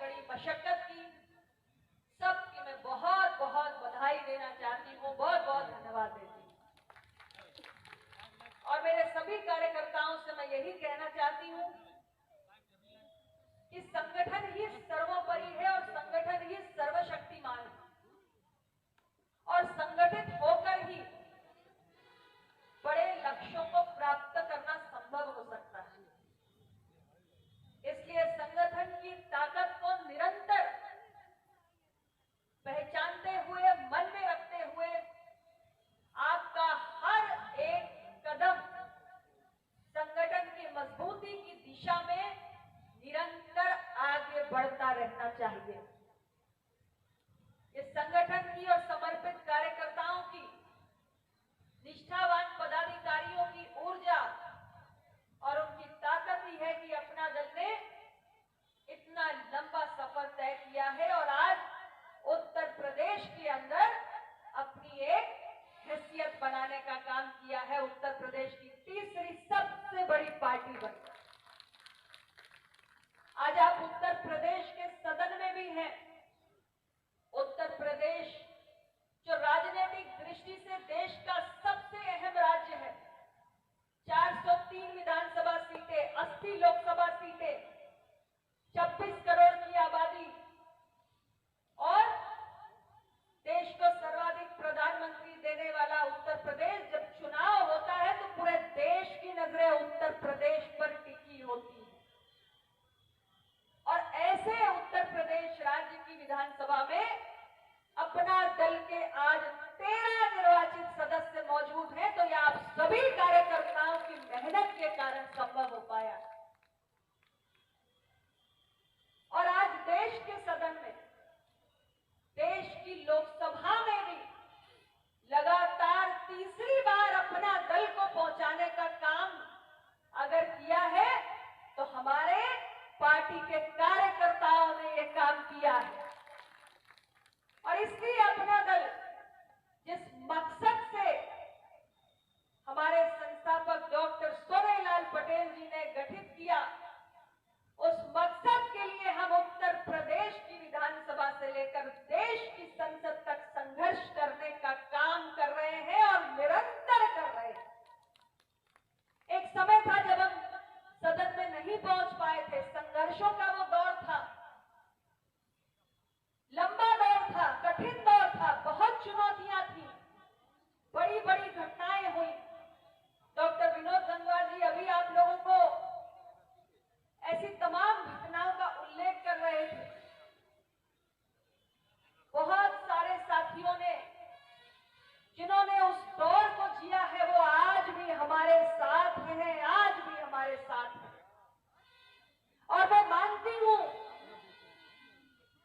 कड़ी मशक्कत की, सबकी मैं बहुत बहुत बधाई देना चाहती हूँ, बहुत बहुत धन्यवाद देती हूँ। और मेरे सभी कार्यकर्ताओं से मैं यही कहना चाहती हूँ कि संगठन ही सर्वोपरि है और संगठन ही सर्वशक्तिमान है, और संगठित होकर ही बड़े लक्ष्यों को प्राप्त करना संभव हो सकता है। इसलिए संगठन की ताकत को निरंतर पहचानते हुए, मन में रखते हुए, आपका हर एक कदम संगठन की मजबूती की दिशा में निरंतर आगे बढ़ता रहना चाहिए। इस संगठन की और समर्पित कार्यकर्ताओं की, निष्ठावान पदाधिकारियों की ऊर्जा और उनकी ताकत ही है कि अपना दल ने इतना लंबा सफर तय किया है और आज उत्तर प्रदेश के अंदर अपनी एक हैसियत बनाने का काम किया है। उत्तर प्रदेश की तीसरी सबसे बड़ी पार्टी बन गई। आज आप उत्तर प्रदेश के सदन में भी हैं। उत्तर प्रदेश जो राजनीतिक दृष्टि से देश का सबसे अहम राज्य है, 403 विधानसभा सीटें, 80 लोकसभा सीटें, 26 करोड़ की आबादी और देश को सर्वाधिक प्रधानमंत्री देने वाला उत्तर प्रदेश, जब चुनाव होता है तो पूरे देश की नजरें उत्तर प्रदेश पर टिकी होती है। और ऐसे उत्तर प्रदेश राज्य की विधानसभा में अपना दल के आज 13 निर्वाचित सदस्य मौजूद हैं, तो यह आप सभी कार्यकर्ताओं की मेहनत के कारण संभव हो पाया। और आज देश के सदन में, देश की लोकसभा में भी लगातार तीसरी बार अपना दल को पहुंचाने का काम अगर किया है तो हमारे पार्टी के कार्यकर्ताओं ने यह काम किया है। और इसलिए अपना दल जिस मकसद से हमारे संस्थापक डॉक्टर सोनेलाल पटेल जी ने गठित किया, उस मकसद के लिए हम उत्तर प्रदेश की विधानसभा से लेकर देश की संसद तक संघर्ष करने का काम कर रहे हैं और निरंतर कर रहे हैं। एक समय था जब हम सदन में नहीं पहुंच पाए थे, संघर्षों का वो दौर था, लंबा दौर था, कठिन दौर था, बहुत चुनौतियां थी, बड़ी बड़ी घटनाएं हुई। डॉक्टर विनोद गंगवार जी अभी आप लोगों को ऐसी तमाम घटनाओं का उल्लेख कर रहे थे। बहुत सारे साथियों ने, जिन्होंने उस दौर को जिया है, वो आज भी हमारे साथ हैं, आज भी हमारे साथ हैं। और मैं मानती हूं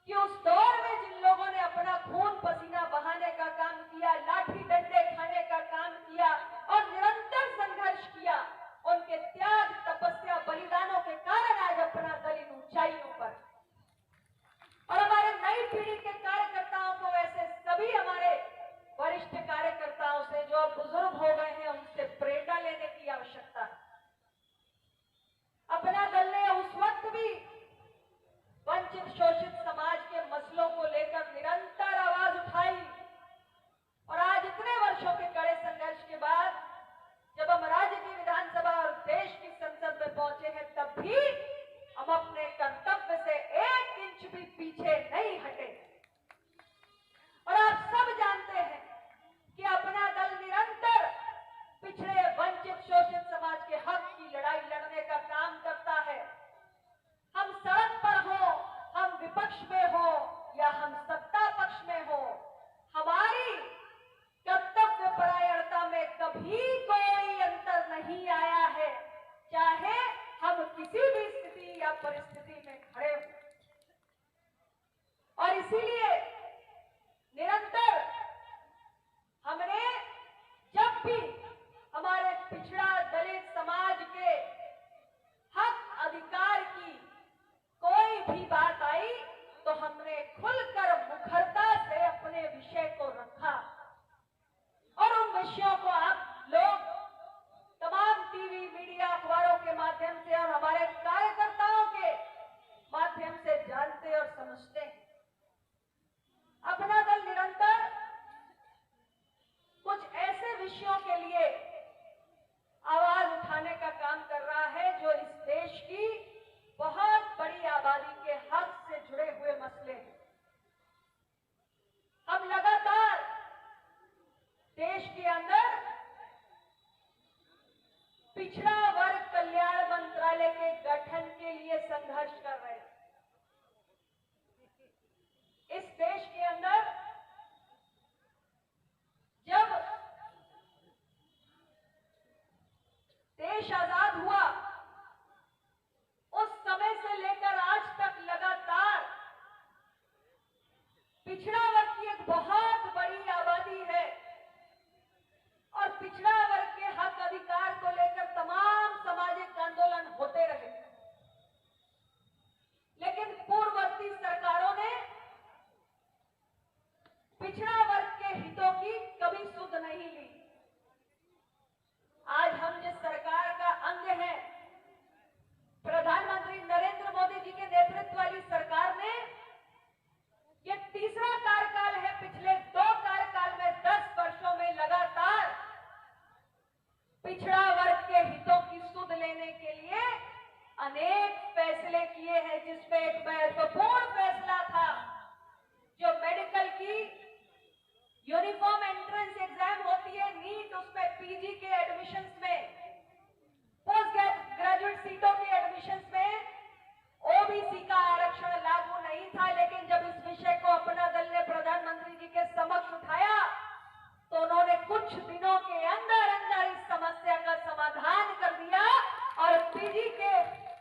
कि उस दौर में जिन लोगों ने अपना खून पसीना बहाने का काम किया, लाठी डंडे खाने का काम किया और निरंतर संघर्ष किया, उनके त्याग, तपस्या, बलिदानों के कारण आज अपना दल इन ऊंचाइयों पर। और हमारे नई पीढ़ी के कार्यकर्ताओं को, ऐसे सभी हमारे वरिष्ठ कार्यकर्ताओं से जो अब बुजुर्ग हो गए हैं, उनसे प्रेरणा लेने की आवश्यकता है। अपना दल ने उस वक्त भी वंचित शोषित समाज के मसलों को लेकर निरंतर आवाज उठाई और आज इतने वर्षों के कड़े संघर्ष के बाद जब हम राज्य की विधानसभा और देश की संसद में पहुंचे हैं, तब भी हम अपने कर्तव्य से 1 इंच भी पीछे नहीं हटे। और आप सब जानते हैं कि अपना दल निरंतर पिछड़े, वंचित, शोषित समाज के हक की लड़ाई लड़ने का काम करता है। हम सड़क पर हो, हम विपक्ष में हो या हम सत्ता पक्ष में हो, हमारी कर्तव्य परायणता में कभी कोई अंतर नहीं आया है, चाहे हम किसी भी स्थिति या परिस्थिति में खड़े हों। और इसीलिए निरंतर हमने जब भी हमारे पिछड़ा दलित समाज के हक अधिकार की कोई भी बात आई तो हमने खुलकर मुखरता से अपने विषय को रखा। और उन विषयों को आप लोग तमाम टीवी, मीडिया, अखबारों के माध्यम से और हमारे कार्यकर्ताओं के पिछड़ा वर्ग कल्याण मंत्रालय के गठन के लिए संघर्ष कर रहे हैं। इस देश के अंदर जब देश आजाद हुआ उस समय से लेकर आज तक लगातार पिछड़ा वर्ग की एक बहुत बड़ी आबादी है और पिछड़ा वर्ग के हक अधिकार को लेकर तमाम सामाजिक आंदोलन होते रहे, लेकिन पूर्ववर्ती सरकारों ने पिछड़ा वर्ग के हितों की कभी सुध नहीं ली। आज हम जिस सरकार का अंग है, प्रधानमंत्री नरेंद्र मोदी जी के नेतृत्व वाली सरकार ने ये तीसरा कार्यकाल है। पिछले 2 कार्यकाल में 10 वर्षों में लगातार पिछड़ा वर्ग के हितों की सुध लेने के लिए अनेक फैसले किए हैं, जिसमें एक महत्वपूर्ण फैसला था जो मेडिकल की यूनिफॉर्म एंट्रेंस एग्जाम होती है नीट, उसमें पीजी के एडमिशंस में, पोस्ट ग्रेजुएट सीटों के एडमिशंस में ओबीसी का आरक्षण लागू नहीं था। लेकिन जब इस विषय को अपना दल ने प्रधानमंत्री जी के समक्ष उठाया तो उन्होंने कुछ दिनों के अंदर अंदर इस समस्या का समाधान कर दिया और पीजी के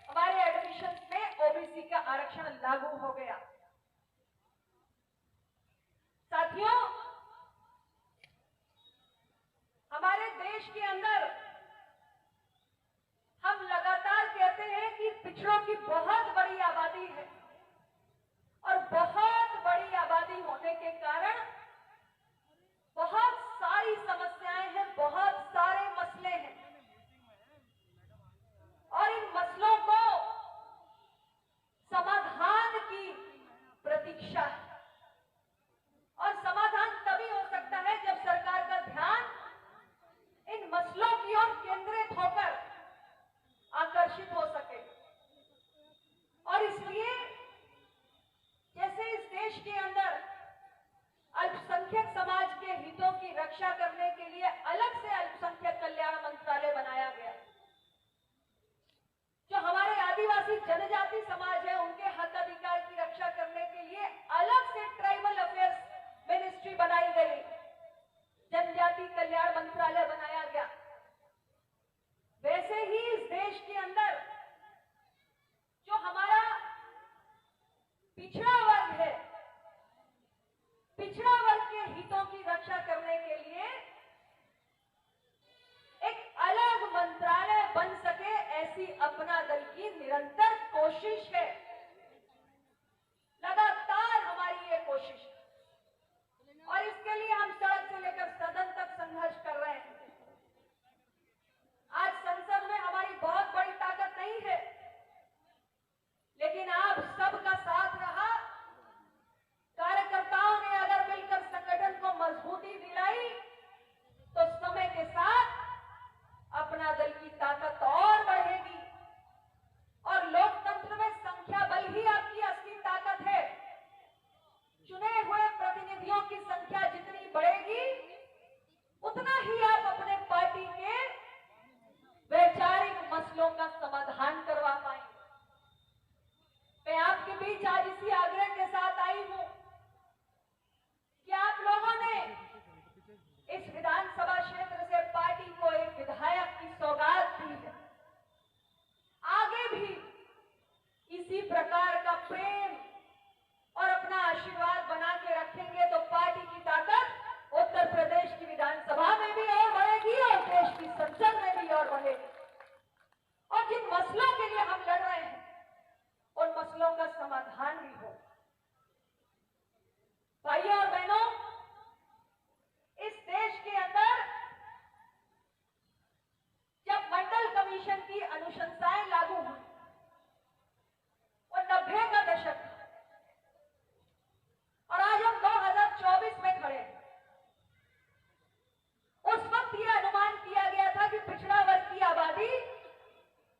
हमारे एडमिशंस में ओबीसी का आरक्षण लागू हो गया। साथियों, हमारे देश के अंदर हम लगातार कहते हैं कि पिछड़ों की बहुत बड़ी आबादी है और बहुत बड़ी आबादी होने के कारण बहुत सारी समस्याएं हैं, बहुत सारे मसले हैं और इन मसलों को समाधान की प्रतीक्षा है और समाधान तभी हो सकता है जब सरकार का ध्यान इन मसलों की ओर केंद्रित होकर आकर्षित हो सके। और इसलिए जैसे इस देश के अंदर अल्पसंख्यक समाज के हितों की रक्षा करने के लिए अलग से अल्पसंख्यक कल्याण मंत्रालय बनाया गया, जो हमारे आदिवासी जनजाति समाज है उनके हक अधिकार की रक्षा करने के लिए अलग से ट्राइबल अफेयर्स मिनिस्ट्री बनाई गई, जनजाति कल्याण मंत्रालय बनाया गया। वैसे ही इस देश के अंदर जो हमारा पिछड़ा वर्ग है, पिछड़ा वर्ग के हितों की रक्षा करने के लिए एक अलग मंत्रालय बन सके, ऐसी अपना दल की निरंतर कोशिश है।